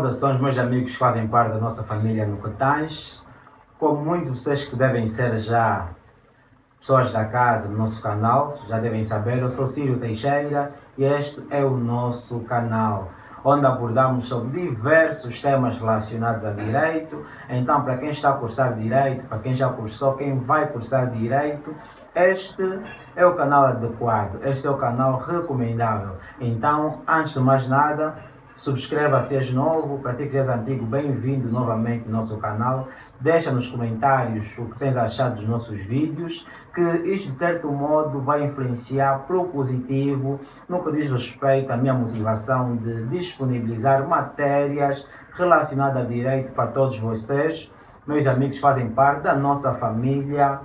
Saudações, meus amigos que fazem parte da nossa família no Cotães. Como muitos de vocês que devem ser já pessoas da casa do nosso canal, já devem saber, eu sou Círio Teixeira e este é o nosso canal, onde abordamos sobre diversos temas relacionados a Direito. Então, para quem está a cursar Direito, para quem já cursou, quem vai cursar Direito, este é o canal adequado, este é o canal recomendável. Então, antes de mais nada, subscreva se és novo, para ti que já és antigo, bem-vindo novamente no nosso canal. Deixa nos comentários o que tens achado dos nossos vídeos, que isto de certo modo vai influenciar para o positivo no que diz respeito à minha motivação de disponibilizar matérias relacionadas a direito para todos vocês, meus amigos que fazem parte da nossa família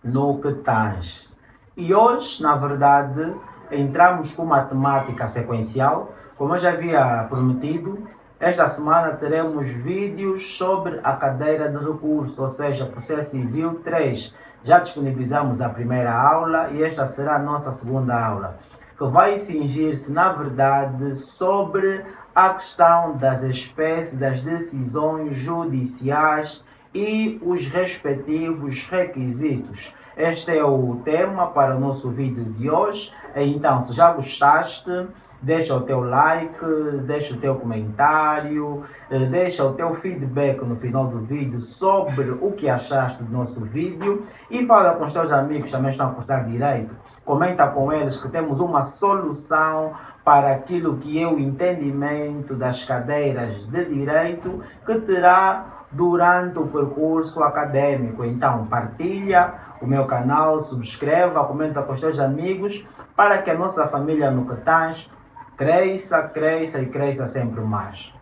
no Cotães. E hoje, na verdade, entramos com uma temática sequencial. Como eu já havia prometido, esta semana teremos vídeos sobre a cadeira de recurso, ou seja, processo civil 3. Já disponibilizamos a primeira aula e esta será a nossa segunda aula, que vai cingir-se, na verdade, sobre a questão das espécies das decisões judiciais e os respectivos requisitos. Este é o tema para o nosso vídeo de hoje. Então, se já gostaste, deixa o teu like, deixa o teu comentário, deixa o teu feedback no final do vídeo sobre o que achaste do nosso vídeo e fala com os teus amigos que também estão a cursar Direito. Comenta com eles que temos uma solução para aquilo que é o entendimento das cadeiras de Direito que terá durante o percurso acadêmico. Então, partilha o meu canal, subscreva, comenta com os teus amigos para que a nossa família no Cotães cresça, cresça e cresça sempre mais.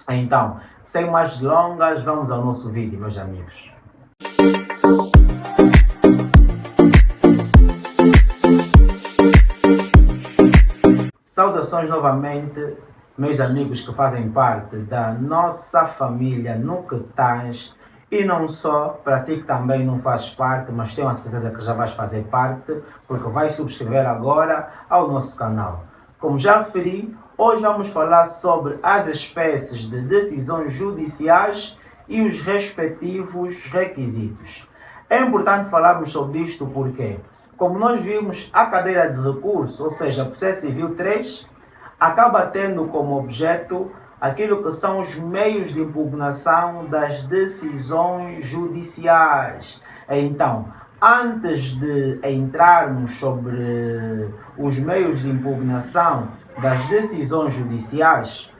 Então, sem mais delongas, vamos ao nosso vídeo, meus amigos. Saudações novamente, meus amigos que fazem parte da nossa família no Cotães. E não só, para ti que também não fazes parte, mas tenho a certeza que já vais fazer parte, porque vais subscrever agora ao nosso canal. Como já referi, hoje vamos falar sobre as espécies de decisões judiciais e os respectivos requisitos. É importante falarmos sobre isto porque, como nós vimos, a cadeira de recurso, ou seja, processo civil 3, acaba tendo como objeto aquilo que são os meios de impugnação das decisões judiciais. Então, antes de entrarmos sobre os meios de impugnação das decisões judiciais,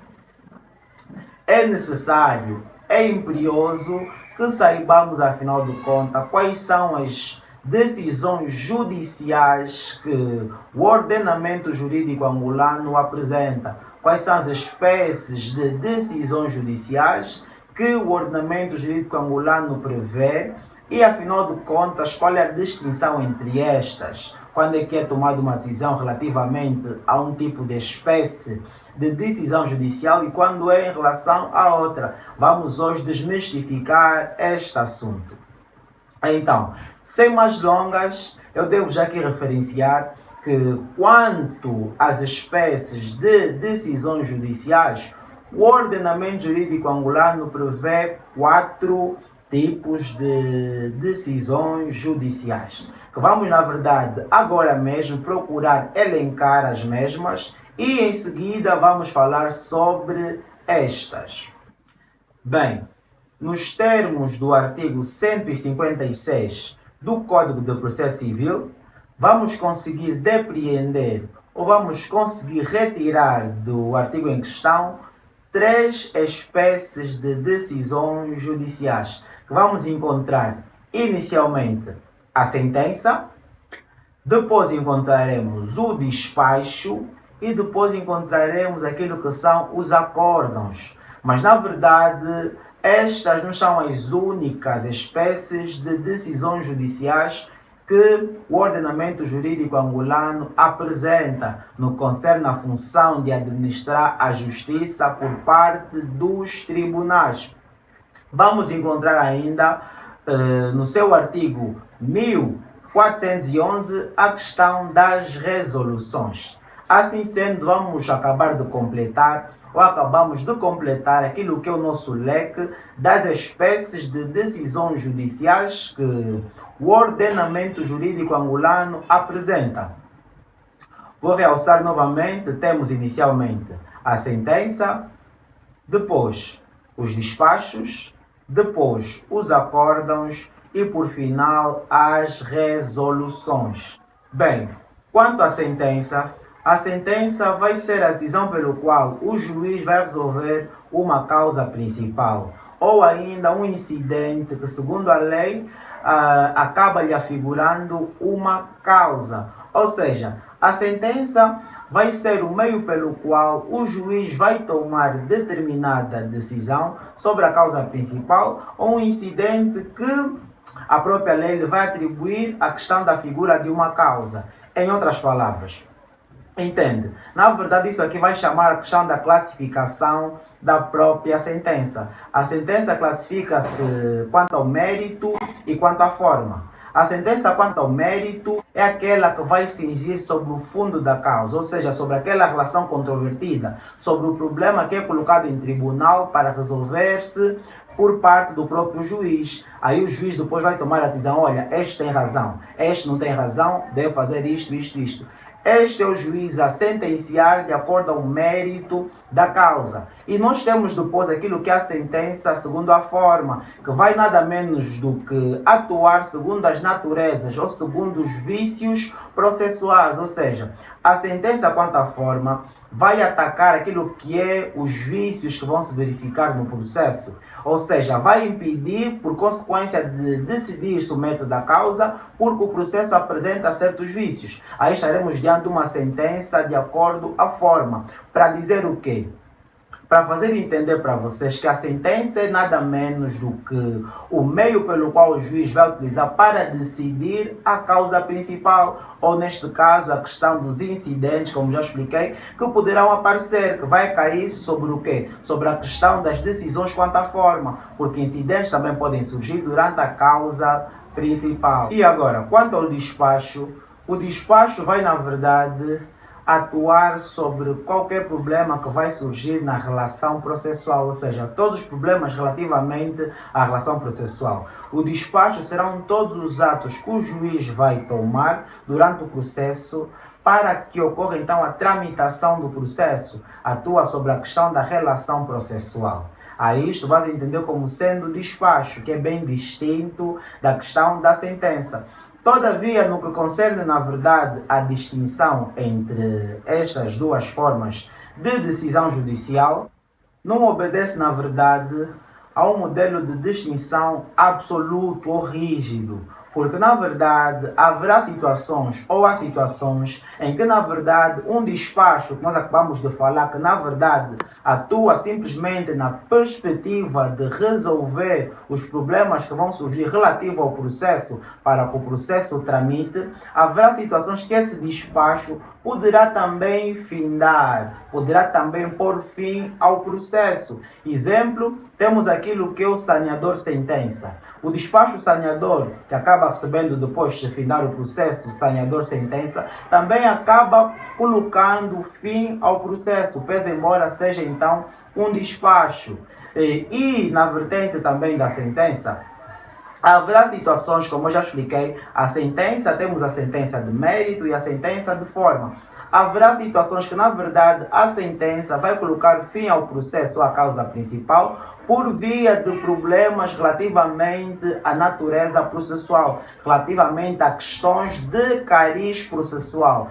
é necessário, é imperioso que saibamos, afinal de contas, quais são as decisões judiciais que o ordenamento jurídico angolano apresenta. Quais são as espécies de decisões judiciais que o ordenamento jurídico angolano prevê e, afinal de contas, qual é a distinção entre estas? Quando é que é tomada uma decisão relativamente a um tipo de espécie de decisão judicial e quando é em relação a outra? Vamos hoje desmistificar este assunto. Então, sem mais delongas, eu devo já aqui referenciar que, quanto às espécies de decisões judiciais, o ordenamento jurídico angolano prevê 4 tipos de decisões judiciais, que vamos, na verdade, agora mesmo procurar elencar as mesmas e em seguida vamos falar sobre estas. Bem, nos termos do artigo 156 do Código de Processo Civil, vamos conseguir depreender ou vamos conseguir retirar do artigo em questão 3 espécies de decisões judiciais, que vamos encontrar inicialmente a sentença, depois encontraremos o despacho e depois encontraremos aquilo que são os acórdãos. Mas, na verdade, estas não são as únicas espécies de decisões judiciais que o ordenamento jurídico angolano apresenta no que concerne à função de administrar a justiça por parte dos tribunais. Vamos encontrar ainda no seu artigo 1411 a questão das resoluções. Assim sendo, vamos acabar de completar ou acabamos de completar aquilo que é o nosso leque das espécies de decisões judiciais que o ordenamento jurídico angolano apresenta. Vou realçar novamente, temos inicialmente a sentença, depois os despachos, depois os acórdãos e por final as resoluções. Bem, quanto à sentença, a sentença vai ser a decisão pelo qual o juiz vai resolver uma causa principal ou ainda um incidente que, segundo a lei, acaba lhe afigurando uma causa. Ou seja, a sentença vai ser o meio pelo qual o juiz vai tomar determinada decisão sobre a causa principal ou um incidente que a própria lei lhe vai atribuir a questão da figura de uma causa. Em outras palavras, entende? Na verdade, isso aqui vai chamar a questão da classificação da própria sentença. A sentença classifica-se quanto ao mérito e quanto à forma. A sentença quanto ao mérito é aquela que vai cingir sobre o fundo da causa, ou seja, sobre aquela relação controvertida, sobre o problema que é colocado em tribunal para resolver-se por parte do próprio juiz. Aí o juiz depois vai tomar a decisão, olha, este tem razão, este não tem razão, deve fazer isto, isto, isto. Este é o juiz a sentenciar de acordo ao mérito da causa. E nós temos depois aquilo que é a sentença segundo a forma, que vai nada menos do que atuar segundo as naturezas ou segundo os vícios processuais. Ou seja, a sentença quanto à forma vai atacar aquilo que é os vícios que vão se verificar no processo. Ou seja, vai impedir, por consequência de decidir-se o método da causa, porque o processo apresenta certos vícios. Aí estaremos diante de uma sentença de acordo à forma. Para dizer o quê? Para fazer entender para vocês que a sentença é nada menos do que o meio pelo qual o juiz vai utilizar para decidir a causa principal, ou neste caso a questão dos incidentes, como já expliquei, que poderão aparecer, que vai cair sobre o quê? Sobre a questão das decisões quanto à forma, porque incidentes também podem surgir durante a causa principal. E agora, quanto ao despacho, o despacho vai na verdade atuar sobre qualquer problema que vai surgir na relação processual, ou seja, todos os problemas relativamente à relação processual. O despacho serão todos os atos que o juiz vai tomar durante o processo para que ocorra então a tramitação do processo, atua sobre a questão da relação processual. A isto vais entender como sendo despacho, que é bem distinto da questão da sentença. Todavia, no que concerne, na verdade, a distinção entre estas duas formas de decisão judicial, não obedece, na verdade, a um modelo de distinção absoluto ou rígido, porque, na verdade, haverá situações ou há situações em que, na verdade, um despacho que nós acabamos de falar, que, na verdade, atua simplesmente na perspectiva de resolver os problemas que vão surgir relativo ao processo para que o processo tramite, haverá situações que esse despacho poderá também findar, poderá também pôr fim ao processo. Exemplo, temos aquilo que é o saneador sentença. O despacho saneador, que acaba recebendo depois de findar o processo, o saneador sentença, também acaba colocando fim ao processo, pese embora seja então um despacho. E na vertente também da sentença, haverá situações, como eu já expliquei, a sentença, temos a sentença de mérito e a sentença de forma. Haverá situações que, na verdade, a sentença vai colocar fim ao processo ou à causa principal por via de problemas relativamente à natureza processual, relativamente a questões de cariz processual,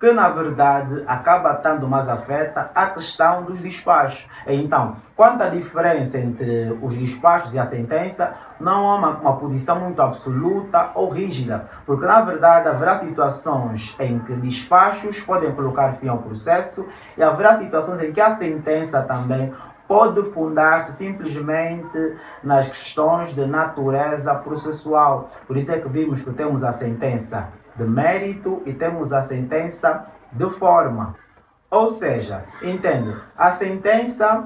que na verdade acaba estando mais afeta a questão dos despachos. Então, quanto à diferença entre os despachos e a sentença, não há uma posição muito absoluta ou rígida, porque na verdade haverá situações em que despachos podem colocar fim ao processo e haverá situações em que a sentença também pode fundar-se simplesmente nas questões de natureza processual. Por isso é que vimos que temos a sentença de mérito e temos a sentença de forma. Ou seja, entende? A sentença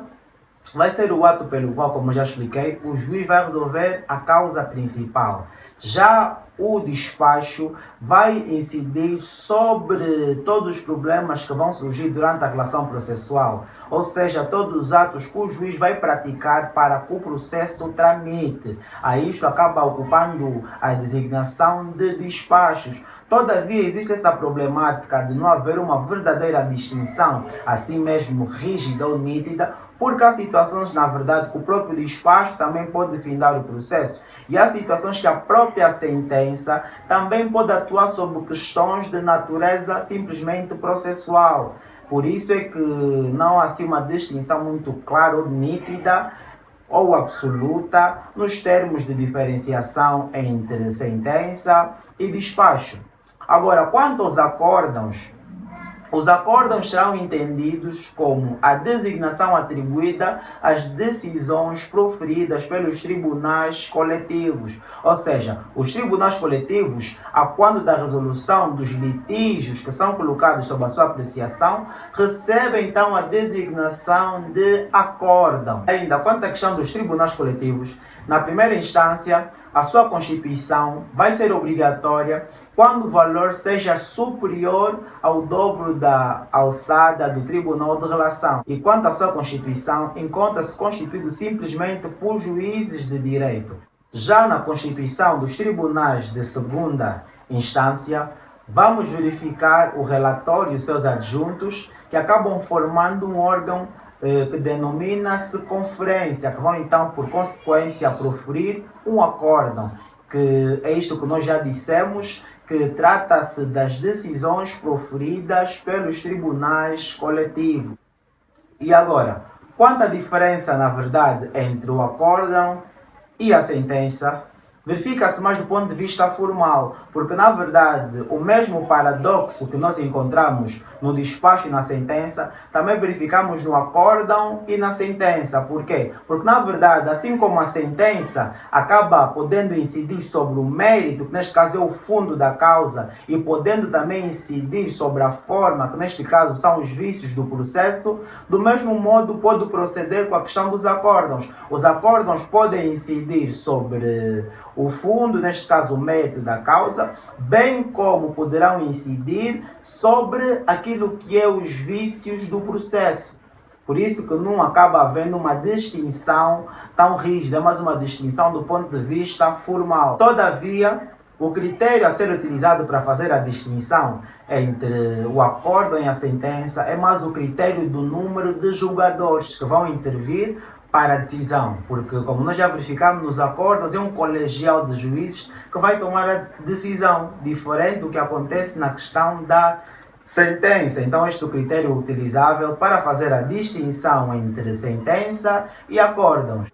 vai ser o ato pelo qual, como já expliquei, o juiz vai resolver a causa principal. Já o despacho vai incidir sobre todos os problemas que vão surgir durante a relação processual, ou seja, todos os atos que o juiz vai praticar para que o processo tramite. Aí isto acaba ocupando a designação de despachos. Todavia, existe essa problemática de não haver uma verdadeira distinção, assim mesmo rígida ou nítida, porque há situações, na verdade, que o próprio despacho também pode findar o processo. E há situações que a própria sentença também pode atuar sobre questões de natureza simplesmente processual. Por isso é que não há assim uma distinção muito clara ou nítida ou absoluta nos termos de diferenciação entre sentença e despacho. Agora, quanto aos acórdãos, os acórdãos serão entendidos como a designação atribuída às decisões proferidas pelos tribunais coletivos. Ou seja, os tribunais coletivos, a quando da resolução dos litígios que são colocados sob a sua apreciação, recebem então a designação de acórdão. Ainda quanto à questão dos tribunais coletivos, na primeira instância, a sua constituição vai ser obrigatória quando o valor seja superior ao dobro da alçada do Tribunal de Relação. E quanto à sua constituição, encontra-se constituído simplesmente por juízes de direito. Já na constituição dos tribunais de segunda instância, vamos verificar o relatório e os seus adjuntos, que acabam formando um órgão que denomina-se conferência, que vão então, por consequência, proferir um acórdão, que é isto que nós já dissemos, que trata-se das decisões proferidas pelos tribunais coletivos. E agora, quanto à diferença, na verdade, entre o acórdão e a sentença, verifica-se mais do ponto de vista formal, porque, na verdade, o mesmo paradoxo que nós encontramos no despacho e na sentença, também verificamos no acórdão e na sentença. Por quê? Porque, na verdade, assim como a sentença acaba podendo incidir sobre o mérito, que neste caso é o fundo da causa, e podendo também incidir sobre a forma, que neste caso são os vícios do processo, do mesmo modo pode proceder com a questão dos acórdãos. Os acórdãos podem incidir sobre o fundo, neste caso o mérito da causa, bem como poderão incidir sobre aquilo que é os vícios do processo. Por isso que não acaba havendo uma distinção tão rígida, mas uma distinção do ponto de vista formal. Todavia, o critério a ser utilizado para fazer a distinção entre o acórdão e a sentença é mais o critério do número de julgadores que vão intervir para a decisão, porque, como nós já verificamos nos acordos, é um colegial de juízes que vai tomar a decisão, diferente do que acontece na questão da sentença. Então, este é o critério utilizável para fazer a distinção entre sentença e acórdãos.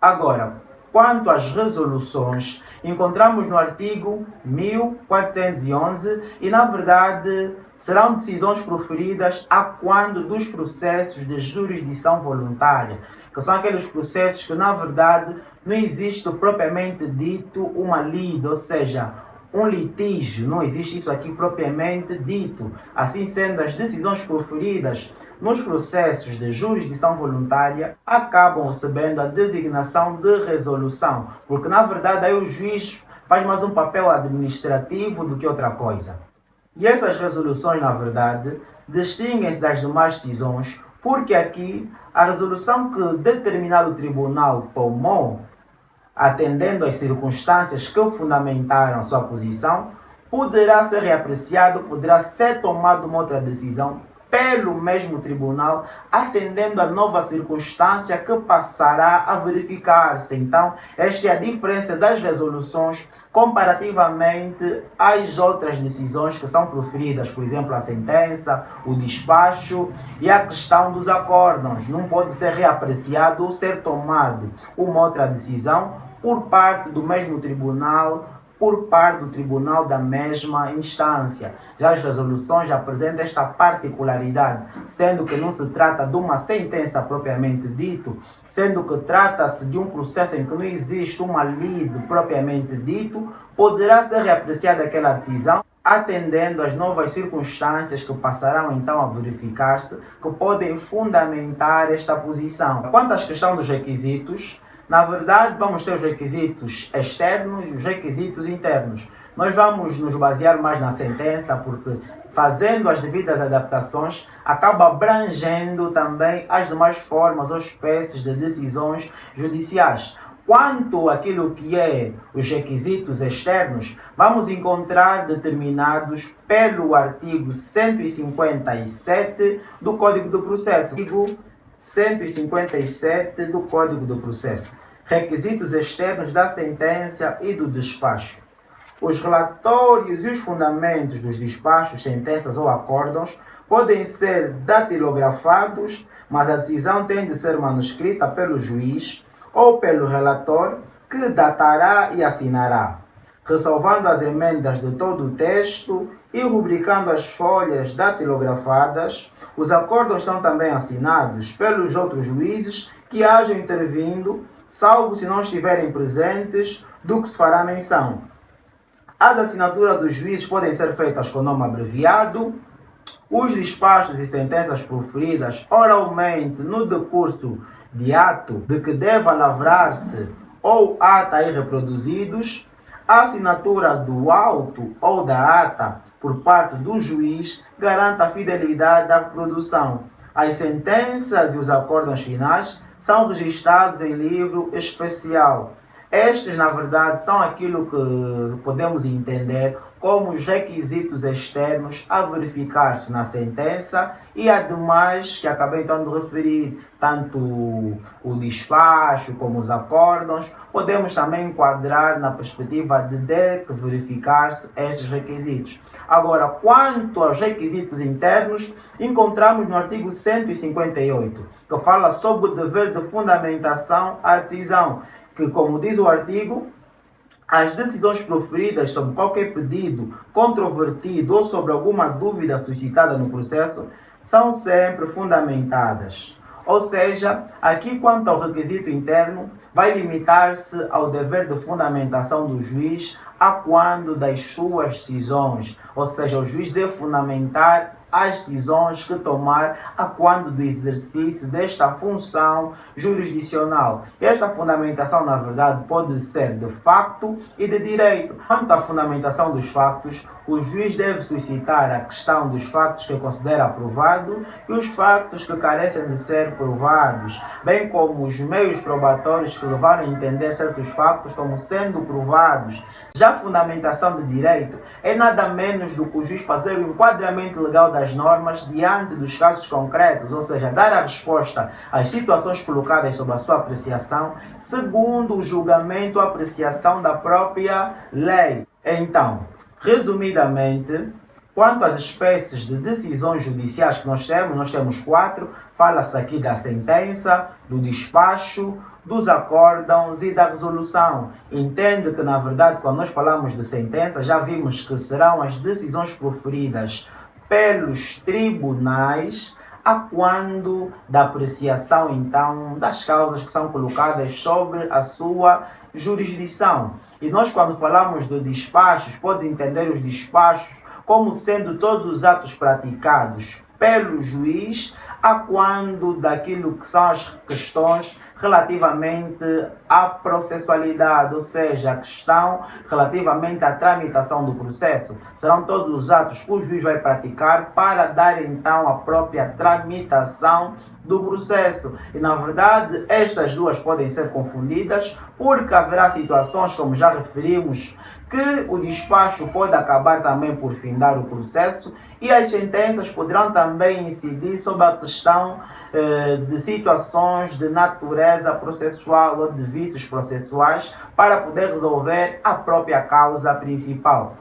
Agora, quanto às resoluções, encontramos no artigo 1411 e, na verdade, serão decisões proferidas a quando dos processos de jurisdição voluntária, que são aqueles processos que, na verdade, não existe propriamente dito uma lide, ou seja, um litígio, não existe isso aqui propriamente dito. Assim sendo, as decisões proferidas nos processos de jurisdição voluntária acabam recebendo a designação de resolução, porque na verdade aí o juiz faz mais um papel administrativo do que outra coisa. E essas resoluções, na verdade, distinguem-se das demais decisões, porque aqui a resolução que determinado tribunal tomou, atendendo às circunstâncias que fundamentaram a sua posição, poderá ser reapreciado, poderá ser tomada uma outra decisão pelo mesmo tribunal, atendendo a nova circunstância que passará a verificar-se. Então, esta é a diferença das resoluções comparativamente às outras decisões que são proferidas, por exemplo, a sentença, o despacho e a questão dos acórdãos. Não pode ser reapreciado ou ser tomado uma outra decisão por parte do mesmo tribunal, por parte do tribunal da mesma instância. Já as resoluções apresentam esta particularidade, sendo que não se trata de uma sentença propriamente dito, sendo que trata-se de um processo em que não existe uma lide propriamente dito, poderá ser reapreciada aquela decisão, atendendo às novas circunstâncias que passarão então a verificar-se, que podem fundamentar esta posição. Quanto à questão dos requisitos, Na verdade, vamos ter os requisitos externos e os requisitos internos. Nós vamos nos basear mais na sentença, porque fazendo as devidas adaptações, acaba abrangendo também as demais formas ou espécies de decisões judiciais. Quanto àquilo que é os requisitos externos, vamos encontrar determinados pelo artigo 157 do Código do Processo. Artigo 157 do Código do Processo. Requisitos externos da sentença e do despacho. Os relatórios e os fundamentos dos despachos, sentenças ou acórdãos podem ser datilografados, mas a decisão tem de ser manuscrita pelo juiz ou pelo relator, que datará e assinará, ressalvando as emendas de todo o texto e rubricando as folhas datilografadas. Os acórdãos são também assinados pelos outros juízes que hajam intervindo, salvo se não estiverem presentes, do que se fará menção. As assinaturas dos juízes podem ser feitas com nome abreviado. Os despachos e sentenças proferidas oralmente no decurso de ato de que deva lavrar-se ou ata aí reproduzidos. A assinatura do auto ou da ata por parte do juiz garante a fidelidade da produção. As sentenças e os acórdãos finais são registrados em livro especial. Estes, na verdade, são aquilo que podemos entender como os requisitos externos a verificar-se na sentença e, ademais, que acabei então de referir, tanto o despacho como os acórdãos, podemos também enquadrar na perspectiva de ter que verificar-se estes requisitos. Agora, quanto aos requisitos internos, encontramos no artigo 158, que fala sobre o dever de fundamentação à decisão, que, como diz o artigo, as decisões proferidas sobre qualquer pedido controvertido ou sobre alguma dúvida suscitada no processo são sempre fundamentadas. Ou seja, aqui quanto ao requisito interno, vai limitar-se ao dever de fundamentação do juiz a quando das suas decisões. Ou seja, o juiz deve fundamentar as decisões que tomar a quando do exercício desta função jurisdicional. Esta fundamentação, na verdade, pode ser de facto e de direito. Quanto à fundamentação dos factos, o juiz deve suscitar a questão dos factos que considera aprovado e os factos que carecem de ser provados, bem como os meios probatórios que levaram a entender certos factos como sendo provados. Já a fundamentação de direito é nada menos do que o juiz fazer o enquadramento legal das normas diante dos casos concretos, ou seja, dar a resposta às situações colocadas sob a sua apreciação, segundo o julgamento ou apreciação da própria lei. Então, resumidamente, quanto às espécies de decisões judiciais que nós temos 4, fala-se aqui da sentença, do despacho, dos acórdãos e da resolução. Entende que, na verdade, quando nós falamos de sentença, já vimos que serão as decisões proferidas pelos tribunais a quando da apreciação, então, das causas que são colocadas sobre a sua jurisdição. E nós, quando falamos de despachos, podes entender os despachos como sendo todos os atos praticados pelo juiz a quando daquilo que são as questões relativamente à processualidade, ou seja, a questão relativamente à tramitação do processo. Serão todos os atos que o juiz vai praticar para dar então a própria tramitação do processo. E na verdade estas duas podem ser confundidas porque haverá situações, como já referimos, que o despacho pode acabar também por findar o processo e as sentenças poderão também incidir sobre a questão de situações de natureza processual ou de vícios processuais para poder resolver a própria causa principal.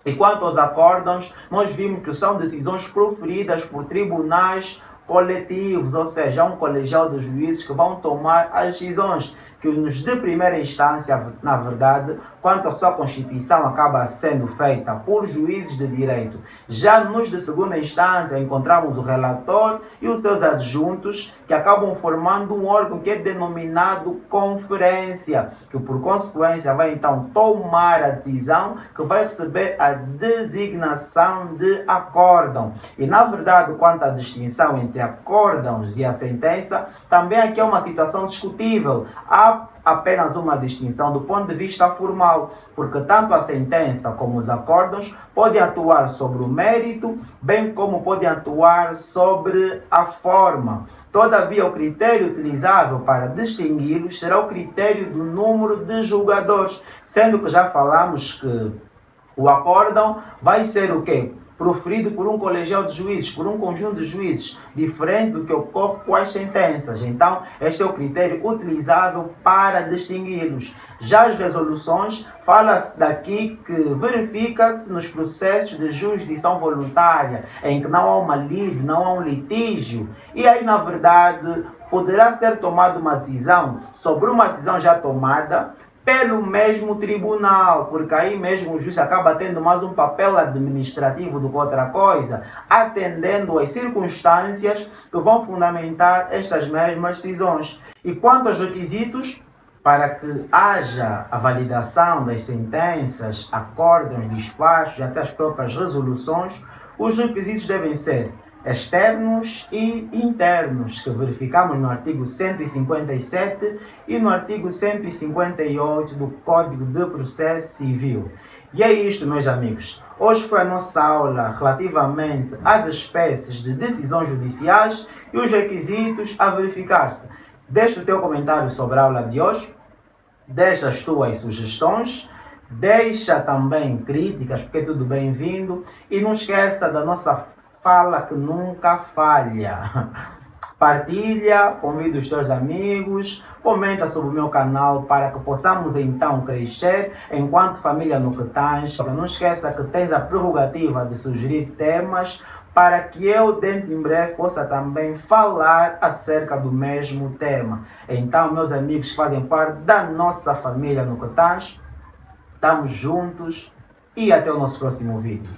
E quanto aos acórdãos, nós vimos que são decisões proferidas por tribunais coletivos, ou seja, um colegial de juízes que vão tomar as decisões que nos de primeira instância, na verdade, quanto à sua constituição, acaba sendo feita por juízes de direito. Já nos de segunda instância, encontramos o relator e os seus adjuntos, que acabam formando um órgão que é denominado conferência, que por consequência vai então tomar a decisão que vai receber a designação de acórdão. E na verdade, quanto à distinção entre acórdãos e a sentença, também aqui é uma situação discutível. Há há apenas uma distinção do ponto de vista formal, porque tanto a sentença como os acórdãos podem atuar sobre o mérito, bem como podem atuar sobre a forma. Todavia, o critério utilizável para distingui-los será o critério do número de julgadores, sendo que já falamos que o acórdão vai ser o quê? Proferido por um colegial de juízes, por um conjunto de juízes, diferente do que ocorre com as sentenças. Então, este é o critério utilizável para distingui-los. Já as resoluções, fala-se daqui que verifica-se nos processos de jurisdição voluntária, em que não há uma lide, não há um litígio, e aí, na verdade, poderá ser tomada uma decisão sobre uma decisão já tomada pelo mesmo tribunal, porque aí mesmo o juiz acaba tendo mais um papel administrativo do que outra coisa, atendendo às circunstâncias que vão fundamentar estas mesmas decisões. E quanto aos requisitos, para que haja a validação das sentenças, acórdãos, despachos e até as próprias resoluções, os requisitos devem ser externos e internos, que verificamos no artigo 157 e no artigo 158 do Código de Processo Civil. E é isto, meus amigos. Hoje foi a nossa aula relativamente às espécies de decisões judiciais e os requisitos a verificar-se. Deixa o teu comentário sobre a aula de hoje, deixa as tuas sugestões, deixa também críticas, porque é tudo bem-vindo, e não esqueça da nossa fala que nunca falha. Partilha, convida os teus amigos, comenta sobre o meu canal para que possamos então crescer enquanto família no que tens. Não esqueça que tens a prerrogativa de sugerir temas para que eu, dentro em breve, possa também falar acerca do mesmo tema. Então, meus amigos que fazem parte da nossa família no que tens, estamos juntos e até o nosso próximo vídeo.